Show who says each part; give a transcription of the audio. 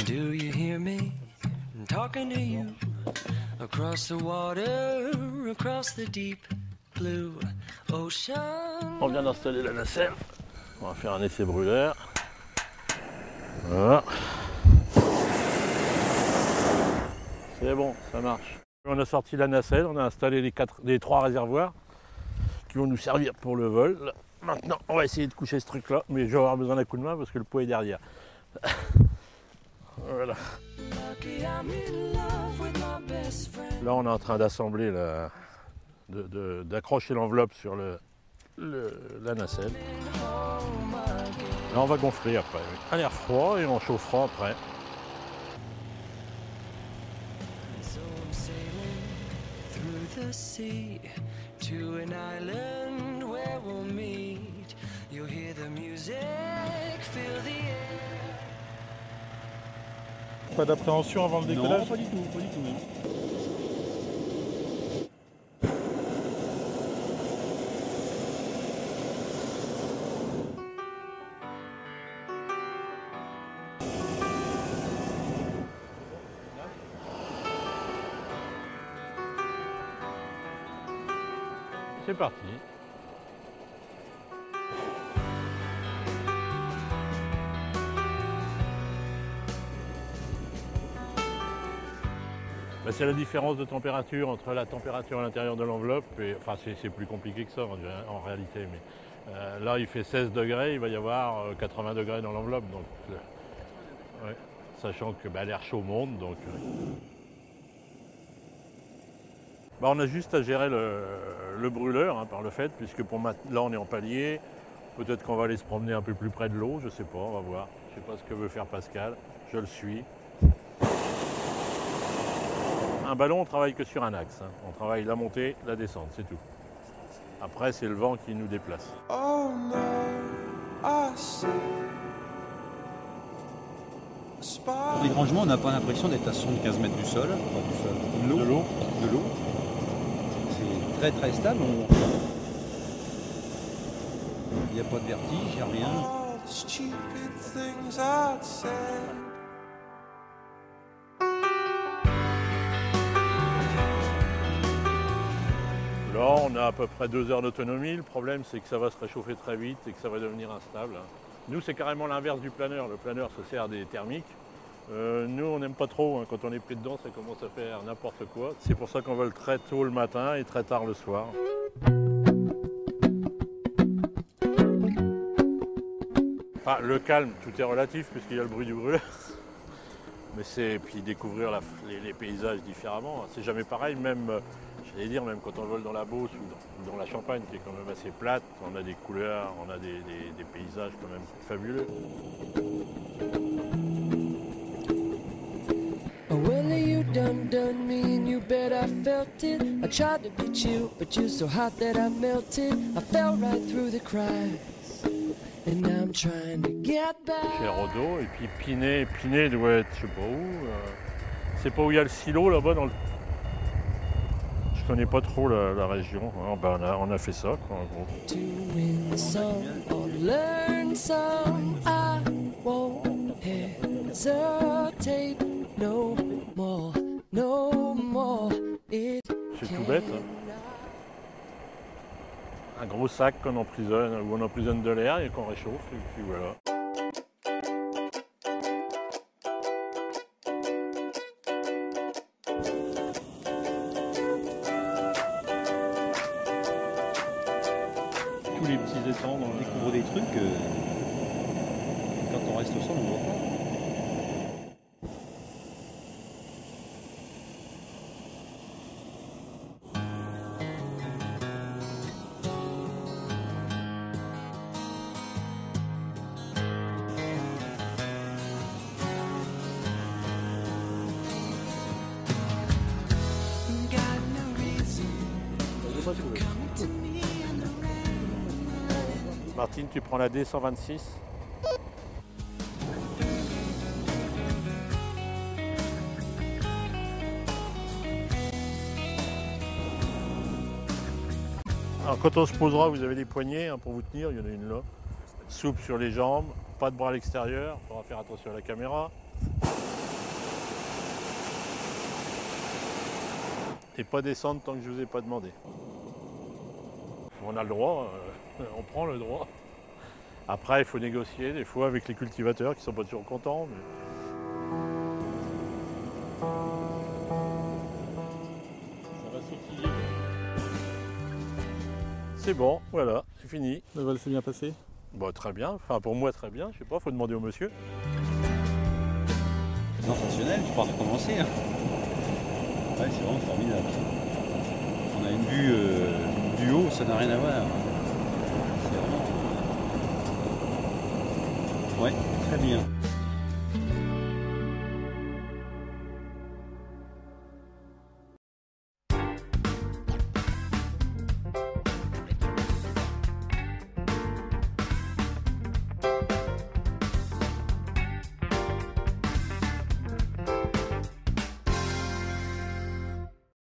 Speaker 1: Do you hear me talking to you? Across the water, across the deep blue ocean.
Speaker 2: On vient d'installer la nacelle. On va faire un essai brûleur. Voilà. C'est bon, ça marche. On a sorti la nacelle, on a installé les 3 réservoirs qui vont nous servir pour le vol. Maintenant, on va essayer de coucher ce truc-là, mais je vais avoir besoin d'un coup de main parce que le pot est derrière. Voilà. Là, on est en train d'assembler, d'accrocher l'enveloppe sur la nacelle. Là, on va gonfler après. Un air froid et on chauffera après.
Speaker 3: Pas d'appréhension avant le décollage?
Speaker 4: Non, pas du tout, pas du tout même.
Speaker 2: C'est parti. C'est la différence de température entre la température à l'intérieur de l'enveloppe et enfin c'est plus compliqué que ça en réalité, mais là il fait 16 degrés, il va y avoir 80 degrés dans l'enveloppe, donc ouais, sachant que l'air chaud monte, donc on a juste à gérer le brûleur par le fait, puisque là on est en palier, peut-être qu'on va aller se promener un peu plus près de l'eau, je sais pas, on va voir, je sais pas ce que veut faire Pascal, je le suis. Un ballon, on travaille que sur un axe. On travaille la montée, la descente, c'est tout. Après, c'est le vent qui nous déplace.
Speaker 1: Oh no, I see.
Speaker 4: Étrangement, on n'a pas l'impression d'être à 75 mètres du sol. Enfin, du sol. De l'eau. De l'eau. C'est très très stable. Il n'y a pas de vertige, il n'y a rien.
Speaker 2: Là, on a à peu près 2 heures d'autonomie. Le problème, c'est que ça va se réchauffer très vite et que ça va devenir instable. Nous, c'est carrément l'inverse du planeur. Le planeur se sert des thermiques. Nous, on n'aime pas trop. Quand on est pris dedans, ça commence à faire n'importe quoi. C'est pour ça qu'on vole très tôt le matin et très tard le soir. Enfin, le calme, tout est relatif puisqu'il y a le bruit du brûleur. Mais c'est puis découvrir les paysages différemment. C'est jamais pareil, même, j'allais dire, même quand on vole dans la Beauce ou dans la Champagne, qui est quand même assez plate, on a des couleurs, on a des paysages quand même fabuleux.
Speaker 1: Well, you done me and you bet I felt it. I tried to beat you, but you're so hot that I melted. I fell right through the cracks. And I'm trying to get back.
Speaker 2: Chez Rodo, et puis Pinet doit être, je sais pas où. C'est pas où il y a le silo là-bas dans le. Je connais pas trop la région. On a fait ça, quoi, en gros.
Speaker 1: To win some or learn some, I won't hesitate no more, no more.
Speaker 2: C'est tout bête. Un gros sac qu'on emprisonne, où on emprisonne de l'air et qu'on réchauffe, et puis voilà.
Speaker 4: Tous les petits étangs, on découvre des trucs. Quand on reste au sol, on ne voit pas.
Speaker 2: Martine, tu prends la D126. Alors quand on se posera, vous avez des poignées pour vous tenir, il y en a une là. Souple sur les jambes, pas de bras à l'extérieur, il faudra faire attention à la caméra. et pas descendre tant que je vous ai pas demandé. On a le droit, on prend le droit. Après, il faut négocier des fois avec les cultivateurs qui sont pas toujours contents. Mais... Ça va sautiller. C'est bon, voilà, c'est fini.
Speaker 3: Le vol s'est bien passé?
Speaker 2: Bon, très bien, enfin pour moi très bien, je sais pas, faut demander au monsieur.
Speaker 4: Sensationnel, je peux recommencer. Hein. Ouais, c'est vraiment formidable. On a une vue du haut, ça n'a rien à voir. C'est vraiment... Ouais, très bien.